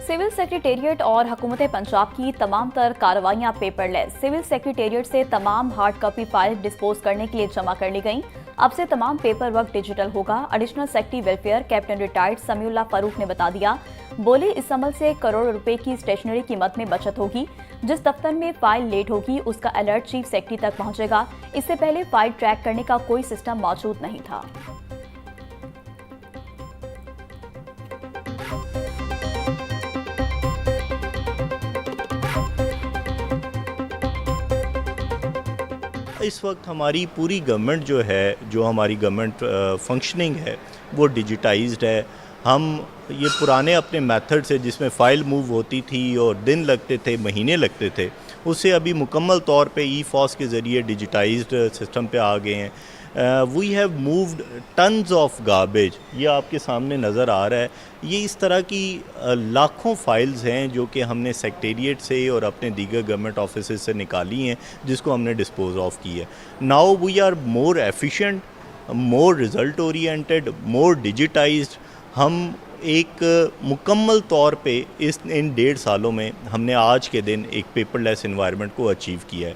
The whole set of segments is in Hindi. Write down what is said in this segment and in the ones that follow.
सिविल सेक्रेटेरिएट और हुकूमत पंजाब की तमाम तर कार्रवाइयाँ पेपरलेस। सिविल सेक्रेटेरिएट से तमाम हार्ड कॉपी फाइल डिस्पोज करने के लिए जमा कर ली गईं। अब से तमाम पेपर वर्क डिजिटल होगा। Additional secretary welfare captain retired Samiullah Farooq ने बता दिया। बोले, इस अमल से करोड़ों रुपए की स्टेशनरी कीमत में बचत होगी। जिस दफ्तर में फाइल लेट होगी उसका अलर्ट चीफ सेक्रेटरी तक पहुंचेगा। इससे पहले फाइल ट्रैक करने का कोई सिस्टम मौजूद नहीं था। इस वक्त हमारी पूरी गवर्नमेंट जो है, जो हमारी गवर्नमेंट फंक्शनिंग है वो डिजिटाइज्ड है। हम ये पुराने अपने मेथड से जिसमें फ़ाइल मूव होती थी और दिन लगते थे, महीने लगते थे, उससे अभी मुकम्मल तौर पे ई-फॉस के ज़रिए डिजिटाइज्ड सिस्टम पे आ गए हैं। We have moved tons of garbage, ये आपके सामने नज़र आ रहा है। ये इस तरह की लाखों फाइल्स हैं जो कि हमने सेक्रेटेरिएट से और अपने दीगर गवर्नमेंट ऑफिस से निकाली हैं, जिसको हमने डिस्पोज ऑफ की है। Now we are more efficient, more result oriented, more digitized. हम एक मुकम्मल तौर पे इन 1.5 सालों में हमने आज के दिन एक पेपरलेस एनवायरनमेंट को अचीव किया है।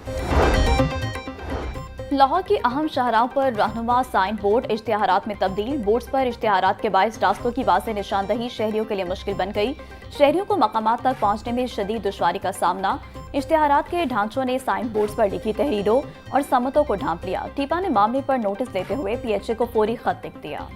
लाहौर की अहम शाहराहों पर रहनुमा साइन बोर्ड इश्तिहारात में तब्दील। बोर्ड्स पर इश्तिहारात के बायस रास्तों की वाज़ेह निशानदही शहरियों के लिए मुश्किल बन गई। शहरियों को मकामात तक पहुंचने में शदीद दुश्वारी का सामना। इश्तिहारात के ढांचों ने साइन बोर्ड्स पर लिखी तहरीरों और समतों को ढांप लिया। टीपा ने मामले पर नोटिस देते हुए PHA को फौरी खत लिख दिया।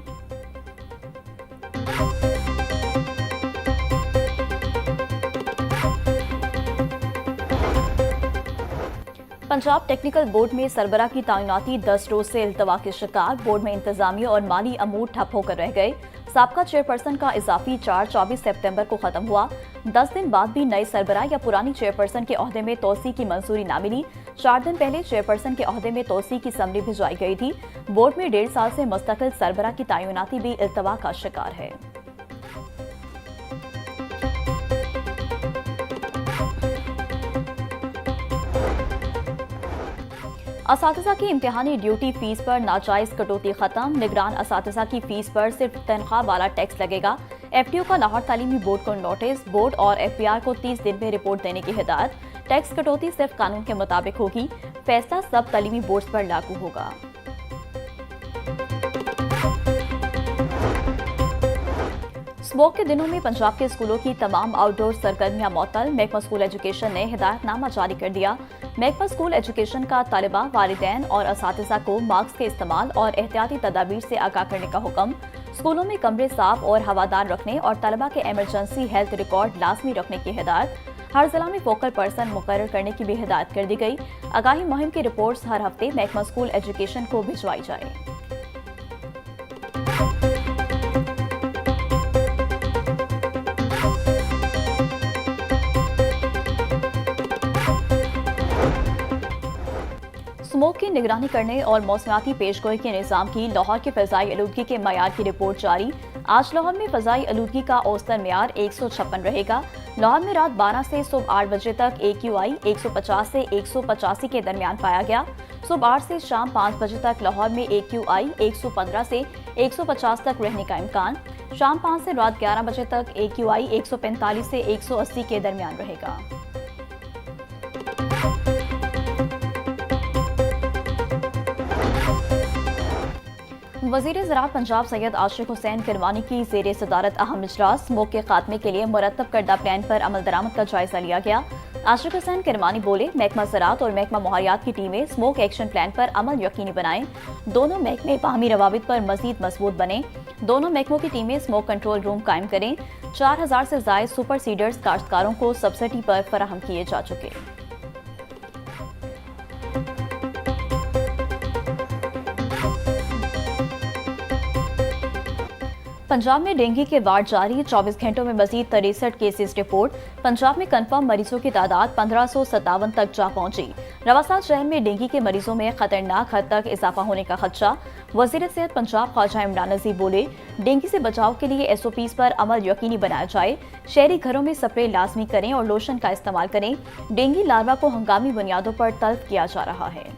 पंजाब टेक्निकल बोर्ड में सरबरा की तैनाती 10 रोज से इल्तवा के शिकार। बोर्ड में इंतजामी और माली अमूर ठप होकर रह गए। साबका चेयरपर्सन का इजाफी चार्ज 24 सितंबर को खत्म हुआ। 10 दिन बाद भी नए सरबरा या पुरानी चेयरपर्सन के ओहदे में तोसी की मंजूरी ना मिली। 4 दिन पहले चेयरपर्सन के ओहदे में तोसी की समरी भिजवाई गई थी। बोर्ड में 1.5 साल से मुस्तकिल सरबरा की तैनाती भी इल्तवा का शिकार है। असातिज़ा की इम्तिहानी ड्यूटी फीस पर नाजायज कटौती खत्म। निगरान असातिज़ा की फीस पर सिर्फ तनख्वाह वाला टैक्स लगेगा। FTO का लाहौर तालीमी बोर्ड को नोटिस। बोर्ड और FPR को 30 दिन में रिपोर्ट देने की हिदायत। टैक्स कटौती सिर्फ कानून के मुताबिक होगी। फैसला सब तालीमी बोर्ड पर लागू होगा। स्मोक के दिनों में पंजाब के स्कूलों की तमाम आउटडोर सरगर्मियां मुअत्तल। महकमा स्कूल एजुकेशन ने हिदायतनामा जारी कर दिया। महकमा स्कूल एजुकेशन का तालिबा, वालिदैन और असातिज़ा को मास्क के इस्तेमाल और एहतियाती तदाबीर से आगाह करने का हुक्म। स्कूलों में कमरे साफ और हवादार रखने और तलबा के एमरजेंसी हेल्थ रिकॉर्ड लाजमी रखने की हिदायत। हर जिला में फोकल पर्सन मुकर्रर करने की भी हिदायत कर दी गई। आगाही मुहिम की रिपोर्ट्स हर हफ्ते महकमा स्कूल एजुकेशन को भिजवाई जाए। स्मोक की निगरानी करने और मौसमियाती पेशगोई के निज़ाम की लाहौर के फ़ज़ाई आलूदगी के मयार की रिपोर्ट जारी। आज लाहौर में फ़ज़ाई आलूदगी का औसतन मयार 156 रहेगा। लाहौर में रात 12 से सुबह 8 बजे तक AQI 150 से 185 के दरमियान पाया गया। सुबह 8 से शाम 5 बजे तक लाहौर में AQI 115 से 150 तक रहने का इम्कान। शाम 5 से रात 11 बजे तक AQI 145 से 180 के दरमियान रहेगा। वज़ीर ज़राअत पंजाब सैयद आशिक हुसैन किरमानी की ज़ेर सदारत अहम इजलास। स्मोक के खात्मे के लिए मुरतब करदा प्लान पर अमल दरामद का जायजा लिया गया। आशिक हुसैन किरमानी बोले, महकमा ज़राअत और महकमा मोहरियात की टीमें स्मोक एक्शन प्लान पर अमल यकीनी बनाएं। दोनों महकमे बाहमी रवाबित पर मजीद मजबूत बने। दोनों महकमों की टीमें स्मोक कंट्रोल रूम कायम करें। 4000 से ज़ायद सुपर सीडर्स काश्तकारों को सब्सिडी पर फराहम किए जा चुके। पंजाब में डेंगू के वार्ड जारी। 24 घंटों में मजीद 63 केसेस रिपोर्ट। पंजाब में कन्फर्म मरीजों की तादाद 1557 तक जा पहुंची। रवासा शहर में डेंगू के मरीजों में खतरनाक हद तक इजाफा होने का खदशा। वज़ीर सेहत पंजाब ख्वाजा इमरान नज़ीर बोले, डेंगू से बचाव के लिए SOPs पर अमल यकीनी बनाया जाए। शहरी घरों में स्प्रे लाजमी करें और लोशन का इस्तेमाल करें। डेंगू लार्वा को हंगामी बुनियादों पर तल्फ किया जा रहा है।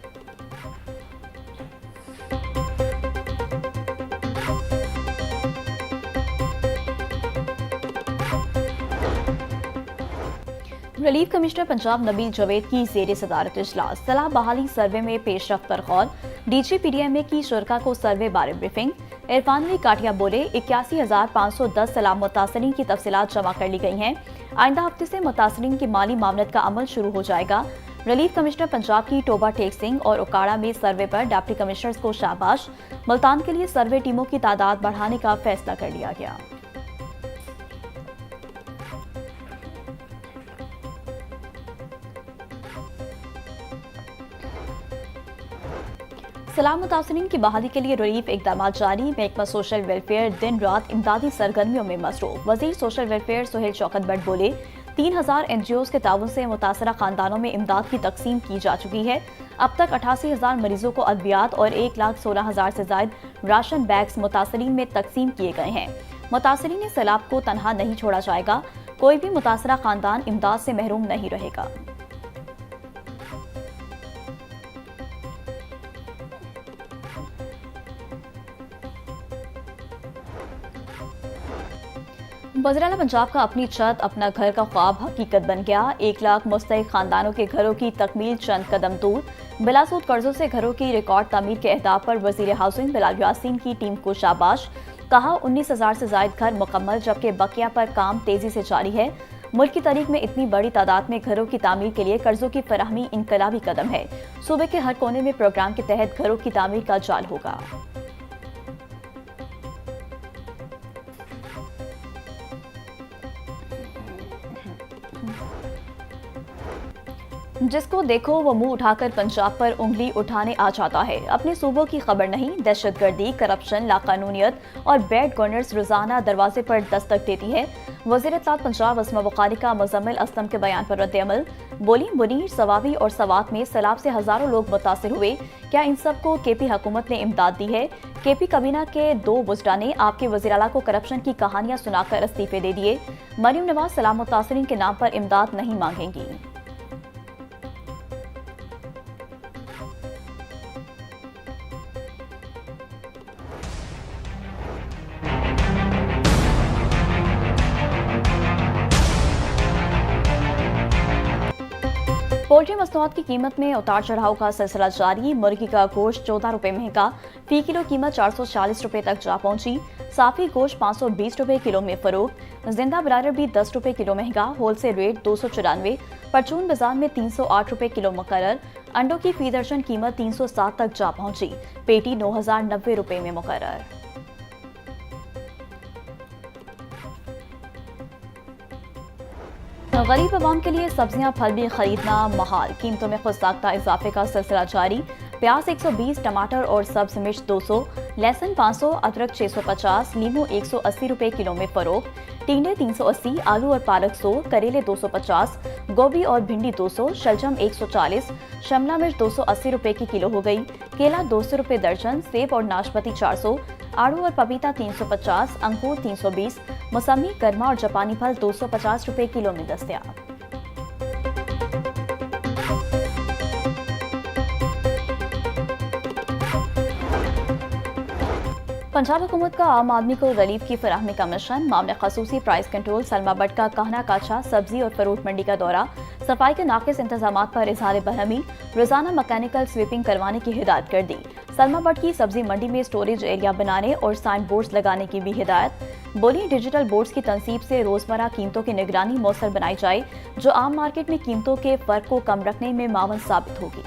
रिलीफ कमिश्नर पंजाब नबील जवेद की जेर सदारत इजलास, सलाह बहाली सर्वे में पेशरफ पर गौर, DGPDMA की शुरका को सर्वे बारे ब्रीफिंग। इरफान अली काटिया बोले 81,510 सलाह मुतासरीन की तफसीलात जमा कर ली गई हैं। आइंदा हफ्ते से मुतासरीन की माली मामलत का अमल शुरू हो जाएगा। रिलीफ कमिश्नर पंजाब की टोबा टेक सिंह और उकाड़ा में सर्वे पर डिप्टी कमिश्नर्स को शाबाश। मुल्तान के लिए सर्वे टीमों की तादाद बढ़ाने का फैसला कर लिया गया। सलाह मुतासरीन की बहाली के लिए रिलीफ इकदाम जारी। महकमा सोशल वेलफेयर दिन रात इमदादी सरगर्मियों में मसरूफ। वजीर सोशल वेलफेयर सोहेल शौकत भट्ट बोले 3,000 NGOs के ताउन से मुतासरा खानदानों में इमदाद की तकसीम की जा चुकी है। अब तक 88,000 मरीजों को अद्वियात और 1,16,000 से जायद राशन बैग्स मुतासरीन में तकसीम किए गए हैं। मुतासरीन सैलाब को तनहा नहीं छोड़ा जाएगा। कोई भी मुतासरा खानदान इमदाद से महरूम नहीं रहेगा। वज़ीर-ए-आला पंजाब का अपनी छत अपना घर का ख्वाब हकीकत बन गया। 1 लाख मुस्तहिक खानदानों के घरों की तकमील चंद कदम दूर। बिलासूद कर्जों से घरों की रिकॉर्ड तामीर के अहदाफ पर वज़ीर हाउसिंग बिलाल यासीन की टीम को शाबाश। कहा 19,000 से जायद घर मुकम्मल, जबकि बकिया पर काम तेजी से जारी है। मुल्क की तारीख में इतनी बड़ी तादाद में घरों की तामीर के लिए कर्जों की फराहमी इनकलाबी कदम है। सूबे के हर कोने में प्रोग्राम के तहत घरों की तामीर का जाल होगा। जिसको देखो वो मुंह उठाकर पंजाब पर उंगली उठाने आ जाता है। अपने सूबों की खबर नहीं, दहशतगर्दी, करप्शन, लाकानूनियत और बैड गवर्नेंस रोजाना दरवाजे पर दस्तक देती है। वज़ीर इत्तलात पंजाब अस्मा बुखारी का मुज़म्मिल असलम के बयान पर रद्द-ए-अमल। बोली मुनीर, सवाबी और सवात में सैलाब से हजारों लोग मुतासिर हुए। क्या इन सबको KP हुकूमत ने इमदाद दी है? KP कबीना के 2 वुज़रा ने आपके वज़ीर-ए-आला को करप्शन की कहानियां सुनाकर इस्तीफे दे दिए। मरियम नवाज सलाम मुतासरीन के नाम पर इमदाद नहीं मांगेंगी। पोल्ट्री मसनूआत की कीमत में उतार चढ़ाव का सिलसिला जारी। मुर्गी का गोश्त 14 रुपए महंगा, फी किलो कीमत 440 रुपए तक जा पहुंची। साफी गोश्त 520 रुपए किलो में फरोख्त। जिंदा ब्रायलर भी 10 रुपए किलो महंगा, होलसेल रेट 294। परचून बाजार में 308 रुपए किलो मुकर्रर। अंडों की फी दर्जन कीमत 307 तक जा पहुंची। पेटी 9,090 रुपए में मुकर्रर। गरीब आवाम के लिए सब्जियां फल भी खरीदना महाल। कीमतों में खुद साख्ता इजाफे का सिलसिला जारी। प्याज 120, टमाटर और सब्ज मिर्च 200, लहसुन 500, अदरक 650, लीमू 180 रुपए किलो में फरोख्त। टींडे 380, आलू और पालक 100, करेले 250, गोभी और भिंडी 200, शलजम 140, शिमला मिर्च 280 रुपए की किलो हो गई। केला 200 रुपए दर्जन, सेब और नाशपाती 400, आड़ू और पपीता 350, अंगूर 320, मौसमी, गर्मा और जापानी फल 250 रुपए किलो में दस्तयाब। पंजाब हुकूमत का आम आदमी को रिलीफ की फराहमी का मिशन। मामले खसूसी प्राइस कंट्रोल। सलमा बट का कहना काछा सब्जी और फ्रूट मंडी का दौरा। सफाई के नाकिस इंतजाम पर इजहार बरहमी। रोजाना मैकेनिकल स्वीपिंग करवाने की हिदायत कर दी। सलमा बट की सब्जी मंडी में स्टोरेज एरिया बनाने और साइन बोर्ड्स लगाने की भी हिदायत। बोली डिजिटल बोर्ड्स की तनसीब से रोजमर्रा कीमतों की निगरानी मौसर बनाई जाए, जो आम मार्केट में कीमतों के फर्क को कम रखने में मावन साबित होगी।